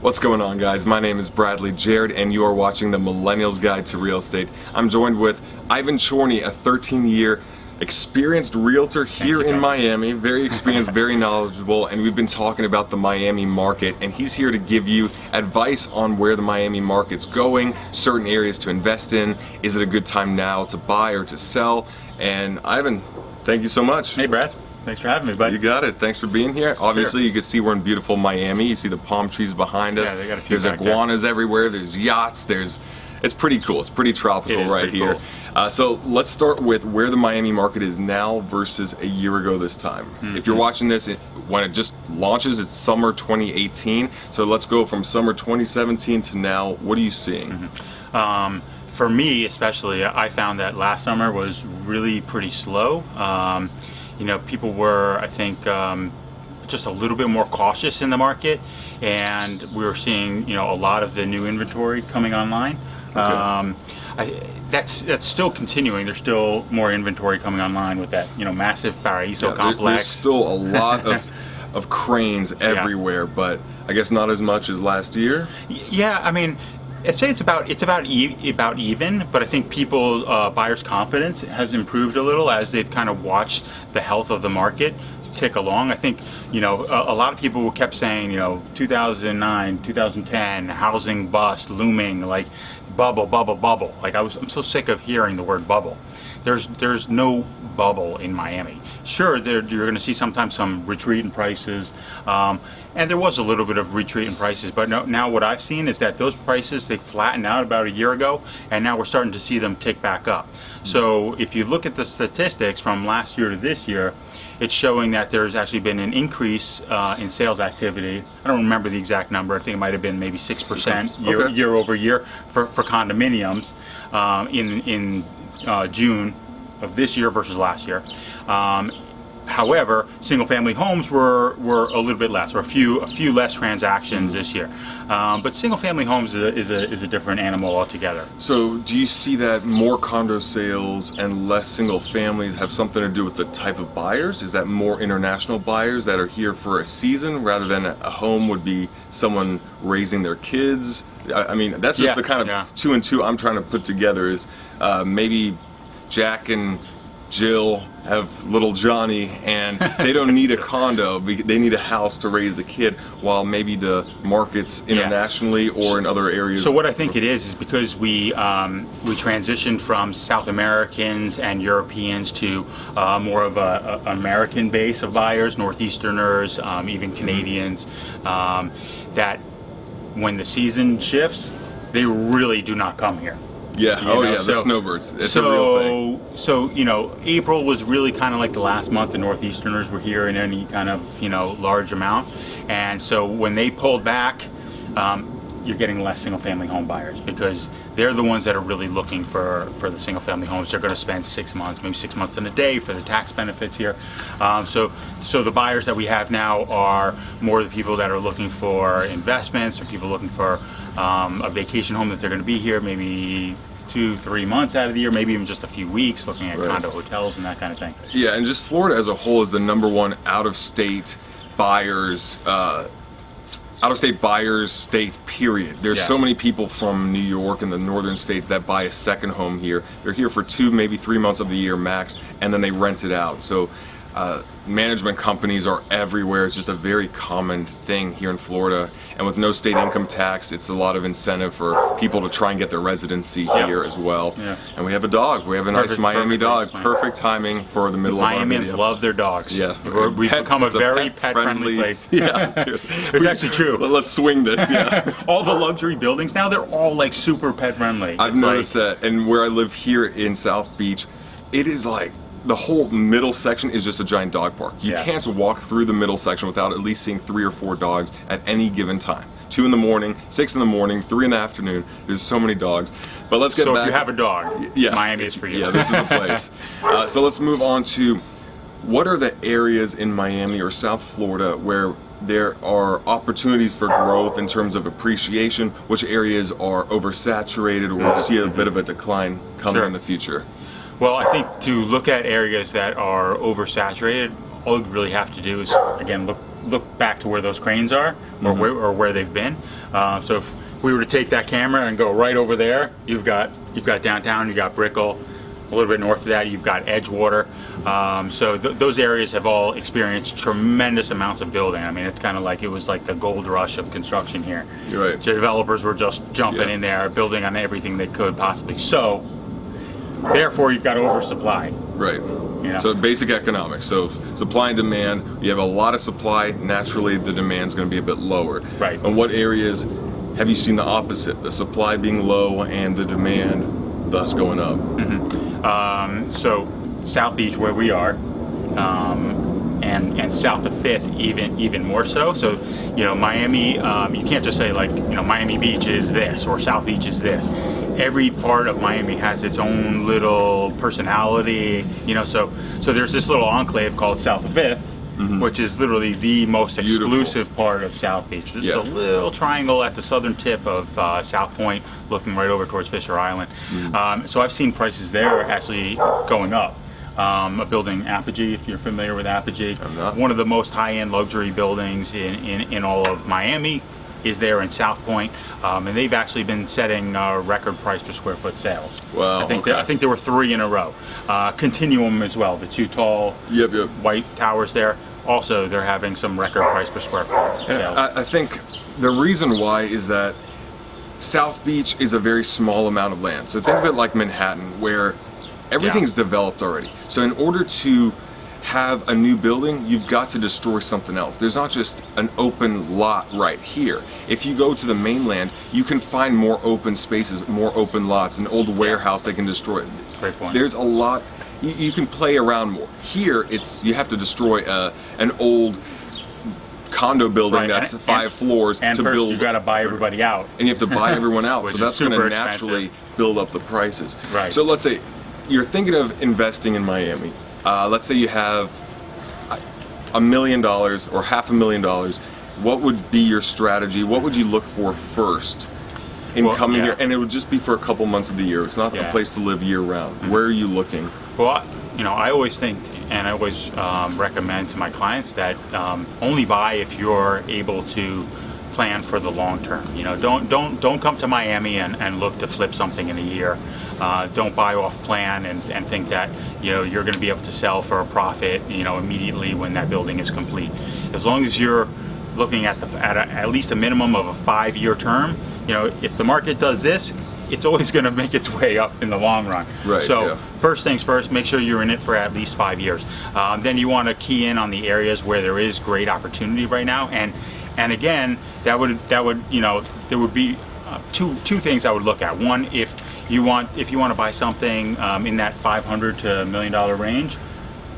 What's going on, guys? My name is Bradley Jared and you are watching the Millennial's Guide to Real Estate. I'm joined with Ivan Chorney, a 13-year experienced realtor here in Miami. Very experienced, very knowledgeable, and we've been talking about the Miami market, and he's here to give you advice on where the Miami market's going, certain areas to invest in, is it a good time now to buy or to sell. And Ivan, thank you so much. Hey Brad. Thanks for having me, buddy. You got it. Thanks for being here. Obviously, Sure. You can see we're in beautiful Miami. You see the palm trees behind us. Yeah, they got a few There's back iguanas everywhere. There's yachts. It's pretty cool. It's pretty tropical right here. Cool. So let's start with where the Miami market is now versus a year ago this time. Mm-hmm. If you're watching this when it just launches, it's summer 2018. So let's go from summer 2017 to now. What are you seeing? Mm-hmm. For me, especially, I found that last summer was really pretty slow. You know, people were, I think, just a little bit more cautious in the market, and we were seeing, a lot of the new inventory coming online. Okay. That's still continuing. There's still more inventory coming online with that, massive Paraíso complex. There's still a lot of cranes everywhere, but I guess not as much as last year. Yeah, I mean, I'd say it's about even, but I think buyers' confidence has improved a little as they've kind of watched the health of the market tick along. I think, a lot of people kept saying, 2009, 2010, housing bust looming, like bubble. Like I'm so sick of hearing the word bubble. There's no bubble in Miami. Sure, you're going to see sometimes some retreat in prices, and there was a little bit of retreat in prices, but now what I've seen is that those prices, they flattened out about a year ago, and now we're starting to see them tick back up. So if you look at the statistics from last year to this year, it's showing that there's actually been an increase in sales activity. I don't remember the exact number. I think it might have been maybe 6% year over year for condominiums in June of this year versus last year. However, single-family homes were a little bit less, or a few less transactions this year. But single-family homes is a different animal altogether. So, do you see that more condo sales and less single families have something to do with the type of buyers? Is that more international buyers that are here for a season, rather than a home would be someone raising their kids? I mean, that's just the kind of 2 and 2 I'm trying to put together. Is maybe Jack and Jill have little Johnny, and they don't need a condo. They need a house to raise the kid, while maybe the markets internationally or in other areas. So what I think it is because we transitioned from South Americans and Europeans to more of an American base of buyers, Northeasterners, even Canadians, that when the season shifts, they really do not come here. Yeah, the snowbirds. It's a real thing. So, April was really kind of like the last month the Northeasterners were here in any kind of, large amount. And so when they pulled back, you're getting less single-family home buyers, because they're the ones that are really looking for the single-family homes. They're going to spend 6 months, maybe 6 months and a day for the tax benefits here. So the buyers that we have now are more the people that are looking for investments, or people looking for a vacation home that they're going to be here maybe 2-3 months out of the year, maybe even just a few weeks, looking at condo hotels and that kind of thing. Yeah, and just Florida as a whole is the #1 out-of-state buyers. Out-of-state buyers state, period. There's so many people from New York and the northern states that buy a second home here. They're here for 2, maybe 3 months of the year max, and then they rent it out. So management companies are everywhere. It's just a very common thing here in Florida. And with no state income tax, it's a lot of incentive for people to try and get their residency here as well. Yeah. And we have a dog. We have a nice Miami dog. Perfect timing for the middle of our video. Miamians love their dogs. Yeah. We've become a very pet-friendly place. Yeah, it's actually true. Let's swing this, yeah. All the luxury buildings now, they're all like super pet-friendly. I've noticed that. And where I live here in South Beach, it is like the whole middle section is just a giant dog park. You can't walk through the middle section without at least seeing 3 or 4 dogs at any given time. 2 in the morning, 6 in the morning, 3 in the afternoon. There's so many dogs. But let's get back. So if you have a dog, Miami is for you. Yeah, this is the place. So let's move on to, what are the areas in Miami or South Florida where there are opportunities for growth in terms of appreciation? Which areas are oversaturated or see a bit of a decline coming in the future? Well, I think to look at areas that are oversaturated, all you really have to do is, again, look back to where those cranes are, or where they've been. So if we were to take that camera and go right over there, you've got downtown, you've got Brickell. A little bit north of that, you've got Edgewater. So those areas have all experienced tremendous amounts of building. I mean, it's kind of like it was like the gold rush of construction here. You're right. So developers were just jumping in there, building on everything they could possibly. So, therefore, you've got oversupply. Right. You know? So basic economics. So supply and demand. You have a lot of supply. Naturally, the demand's going to be a bit lower. Right. And what areas have you seen the opposite? The supply being low and the demand thus going up. So South Beach, where we are, and south of Fifth, even more so. So, you know, Miami, you can't just say like, you know, Miami Beach is this or South Beach is this. Every part of Miami has its own little personality, you know. So there's this little enclave called South of Fifth, which is literally the most exclusive part of South Beach. Just a little triangle at the southern tip of South Point, looking right over towards Fisher Island. So I've seen prices there actually going up. A building, Apogee, if you're familiar with Apogee, one of the most high-end luxury buildings in all of Miami is there in South Point, and they've actually been setting record price per square foot sales. Wow. I think there were 3 in a row. Continuum as well, the 2 tall white towers there. Also, they're having some record price per square foot sales. I think the reason why is that South Beach is a very small amount of land. So think of it like Manhattan, where everything's developed already. So in order to have a new building, you've got to destroy something else. There's not just an open lot right here. If you go to the mainland, you can find more open spaces, more open lots, an old warehouse they can destroy. Great point. There's a lot, you can play around more. Here, you have to destroy an old condo building that's 5 floors and to first build. You've got to buy everybody out. And you have to buy everyone out, so that's going to expensive. naturally build up the prices. Right. So let's say you're thinking of investing in Miami. Let's say you have $1 million or $500,000. What would be your strategy? What would you look for first in coming here? And it would just be for a couple months of the year. It's not a place to live year round. Where are you looking? Well, you know, I always think, and I always recommend to my clients that only buy if you're able to plan for the long term. You know, don't come to Miami and look to flip something in a year. Don't buy off plan and think that, you know, you're going to be able to sell for a profit, you know, immediately when that building is complete. As long as you're looking at at least a minimum of a 5-year term, you know, if the market does this, it's always going to make its way up in the long run. Right, so first things first, make sure you're in it for at least 5 years. Then you want to key in on the areas where there is great opportunity right now. And again, that would you know, there would be two things I would look at. One, if you want to buy something in that $500 to $1 million range,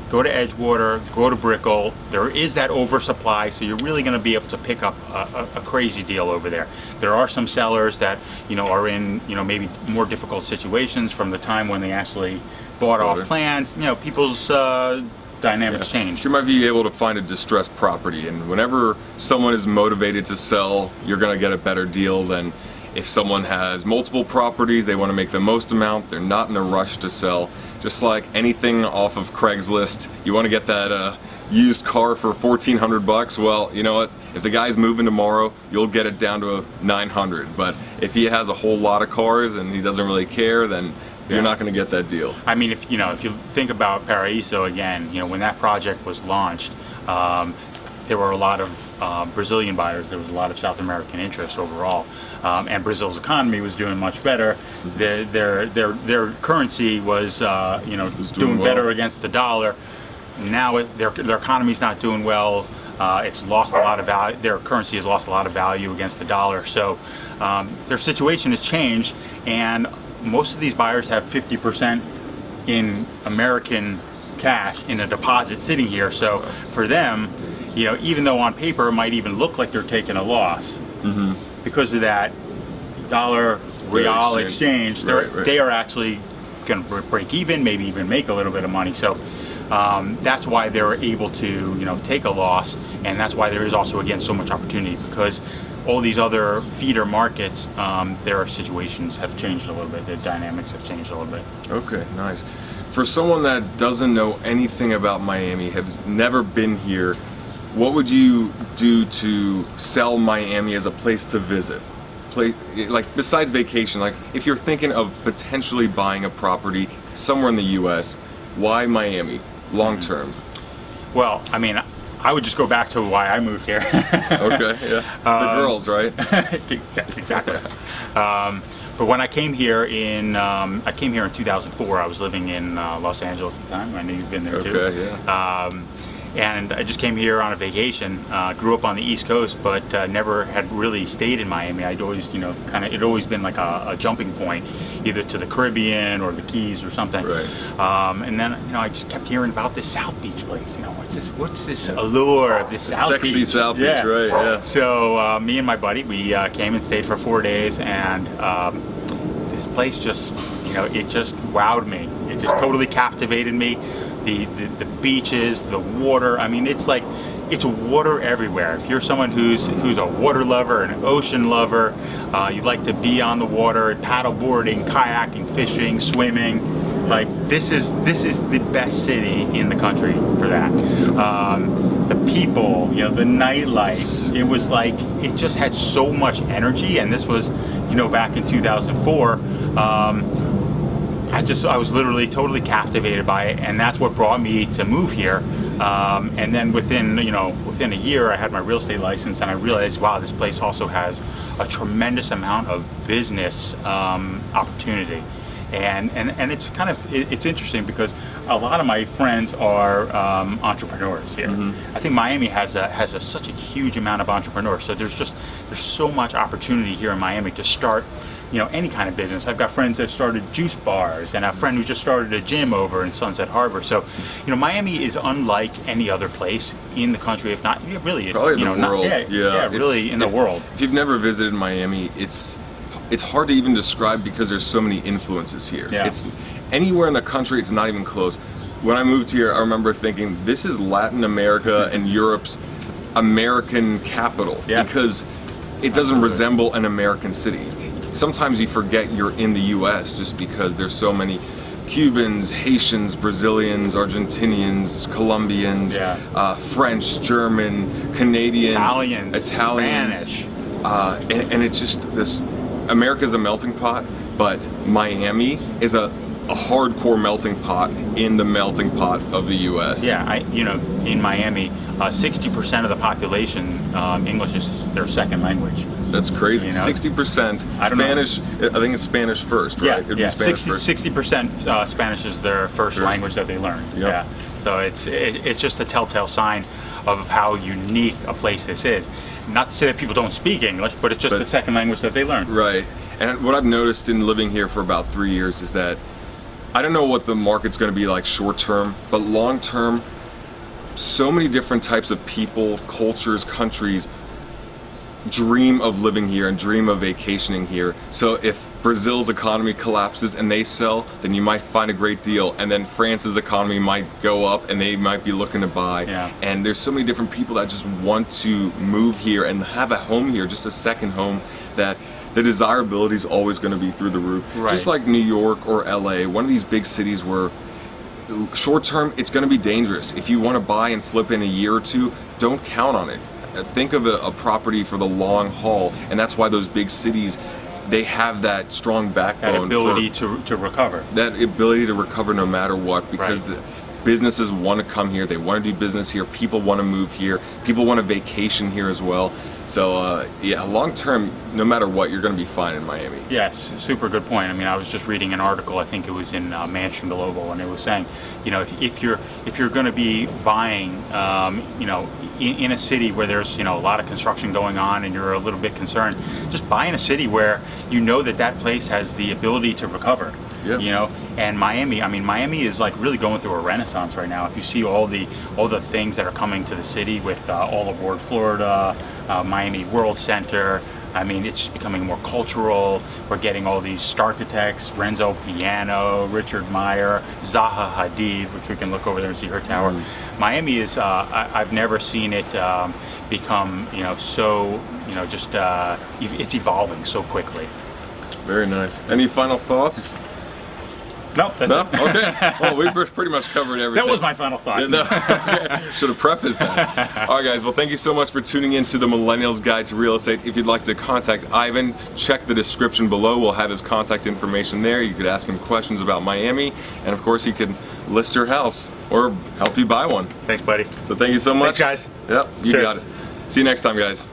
go to Edgewater, go to Brickell. There is that oversupply, so you're really going to be able to pick up a crazy deal over there. There are some sellers that, you know, are in, you know, maybe more difficult situations from the time when they actually bought off plans. You know, people's dynamics change. You might be able to find a distressed property, and whenever someone is motivated to sell, you're going to get a better deal than if someone has multiple properties, they want to make the most amount, they're not in a rush to sell. Just like anything off of Craigslist, you want to get that used car for $1,400. Well, you know what? If the guy's moving tomorrow, you'll get it down to $900. But if he has a whole lot of cars and he doesn't really care, then you're not going to get that deal. I mean, if you think about Paraíso again, you know, when that project was launched, there were a lot of Brazilian buyers. There was a lot of South American interest overall, and Brazil's economy was doing much better. Their currency was you know, doing better against the dollar. Now their economy's not doing well. It's lost a lot of value. Their currency has lost a lot of value against the dollar. So their situation has changed, and most of these buyers have 50% in American cash in a deposit sitting here. So for them, you know, even though on paper it might even look like they're taking a loss, because of that dollar real exchange, they are actually going to break even, maybe even make a little bit of money. So that's why they're able to, you know, take a loss, and that's why there is also, again, so much opportunity, because all these other feeder markets, their situations have changed a little bit. Their dynamics have changed a little bit. Okay, nice. For someone that doesn't know anything about Miami, has never been here, what would you do to sell Miami as a place to visit? Like besides vacation, like if you're thinking of potentially buying a property somewhere in the U.S., why Miami long term? Well, I mean, I would just go back to why I moved here. Okay, yeah. The girls, right? Exactly. But when I came here in 2004. I was living in Los Angeles at the time. I know you've been there too. Okay, yeah. And I just came here on a vacation. Grew up on the East Coast, but never had really stayed in Miami. I'd always, it'd always been like a jumping point, either to the Caribbean or the Keys or something. Right. And then, I just kept hearing about this South Beach place. What's this allure of this South Beach? Sexy South Beach, right? Yeah. So me and my buddy, we came and stayed for 4 days, and this place just, it just wowed me. It just totally captivated me. The beaches, the water. I mean, it's water everywhere. If you're someone who's a water lover, an ocean lover, you'd like to be on the water, paddle boarding, kayaking, fishing, swimming. Like this is the best city in the country for that. The people, the nightlife. It was like it just had so much energy, and this was, back in 2004. I was literally totally captivated by it, and that's what brought me to move here. And then within a year, I had my real estate license, and I realized, wow, this place also has a tremendous amount of business opportunity. And it's interesting because a lot of my friends are entrepreneurs here. Mm-hmm. I think Miami has such a huge amount of entrepreneurs. So there's so much opportunity here in Miami to start any kind of business. I've got friends that started juice bars, and a friend who just started a gym over in Sunset Harbor. So, Miami is unlike any other place in the country, if not really, probably in the world. Really in the world. If you've never visited Miami, it's hard to even describe because there's so many influences here. Yeah. It's anywhere in the country, it's not even close. When I moved here, I remember thinking, this is Latin America and Europe's American capital, because it doesn't resemble an American city. Sometimes you forget you're in the U.S. just because there's so many Cubans, Haitians, Brazilians, Argentinians, Colombians, French, German, Canadians, Italians, Spanish. And it's just this, America's a melting pot, but Miami is a hardcore melting pot in the melting pot of the U.S. Yeah, in Miami, 60% of the population, English is their second language. That's crazy. 60% Spanish. I think it's Spanish first, right? Yeah. 60% Spanish is their first language that they learn. Yep. Yeah. So it's just a telltale sign of how unique a place this is. Not to say that people don't speak English, but it's just the second language that they learn. Right. And what I've noticed in living here for about 3 years is that I don't know what the market's going to be like short term, but long term, so many different types of people, cultures, countries dream of living here and dream of vacationing here. So if Brazil's economy collapses and they sell, then you might find a great deal, and then France's economy might go up and they might be looking to buy. And there's so many different people that just want to move here and have a home here, just a second home, that the desirability is always going to be through the roof. Right. Just like New York or LA, one of these big cities where short term it's going to be dangerous. If you want to buy and flip in a year or two, don't count on it. Think of a property for the long haul, and that's why those big cities, they have that strong backbone. That ability to recover. That ability to recover no matter what, because the businesses want to come here, they want to do business here, people want to move here, people want to vacation here as well. So long term, no matter what, you're going to be fine in Miami. Yes, super good point. I mean, I was just reading an article, I think it was in Mansion Global, and it was saying, if you're going to be buying, in a city where there's a lot of construction going on and you're a little bit concerned, just buy in a city where that place has the ability to recover. Yeah. And Miami is like really going through a renaissance right now. If you see all the things that are coming to the city with All Aboard Florida, Miami World Center. I mean, it's just becoming more cultural. We're getting all these starchitects, Renzo Piano, Richard Meyer, Zaha Hadid, which we can look over there and see her tower. Miami is, I've never seen it become, so, it's evolving so quickly. Very nice. Any final thoughts? Nope, that's No? it. Okay. Well, we pretty much covered everything. That was my final thought. Yeah, no. Should have prefaced that. All right, guys. Well, thank you so much for tuning in to the Millennials Guide to Real Estate. If you'd like to contact Ivan, check the description below. We'll have his contact information there. You could ask him questions about Miami, and of course, he could list your house or help you buy one. Thanks, buddy. So thank you so much. Thanks, guys. Yep, you Cheers. got it. See you next time, guys.